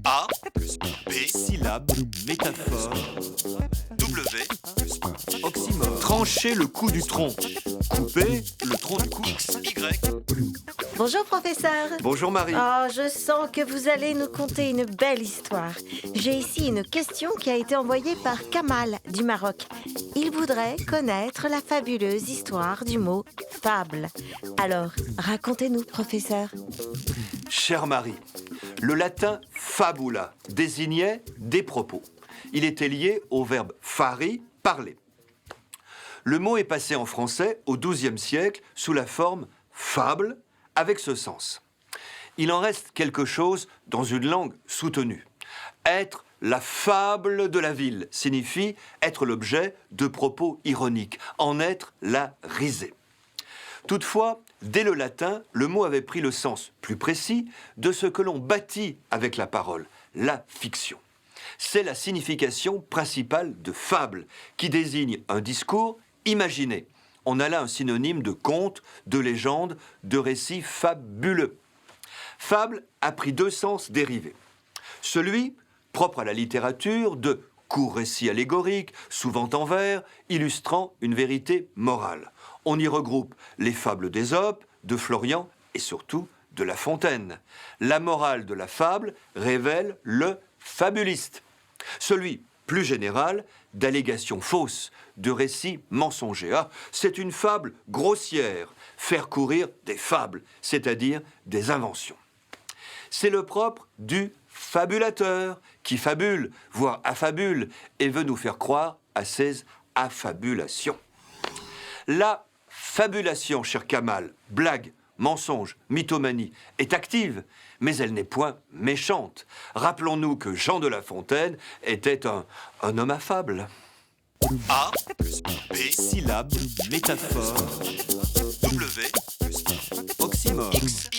A plus B, Syllabe, métaphore, W plus oxymore. Trancher le cou du tronc. Couper le tronc du cou. X, Y. Bonjour professeur. Bonjour Marie. Oh, je sens que vous allez nous conter une belle histoire. J'ai ici une question qui a été envoyée par Kamal du Maroc. Il voudrait connaître la fabuleuse histoire du mot fable. Alors, racontez-nous, professeur. Chère Marie, le latin fabula désignait des propos. Il était lié au verbe fari, parler. Le mot est passé en français au XIIe siècle sous la forme fable, avec ce sens. Il en reste quelque chose dans une langue soutenue. Être la fable de la ville signifie être l'objet de propos ironiques, en être la risée. Toutefois, dès le latin, le mot avait pris le sens plus précis de ce que l'on bâtit avec la parole, la fiction. C'est la signification principale de fable, qui désigne un discours imaginé. On a là un synonyme de conte, de légende, de récit fabuleux. Fable a pris deux sens dérivés. Celui, propre à la littérature, de court récit allégorique, souvent en vers, illustrant une vérité morale. On y regroupe les fables d'Ésope, de Florian et surtout de La Fontaine. La morale de la fable révèle le fabuliste. Celui, plus général, d'allégations fausses, de récits mensongers. Ah, c'est une fable grossière, faire courir des fables, c'est-à-dire des inventions. C'est le propre du fabulateur, qui fabule, voire affabule, et veut nous faire croire à ses affabulations. La fabulation, cher Kamal, blague, mensonge, mythomanie, est active, mais elle n'est point méchante. Rappelons-nous que Jean de La Fontaine était un homme affable. A plus B, Syllabe, métaphore, W plus oxymore. X,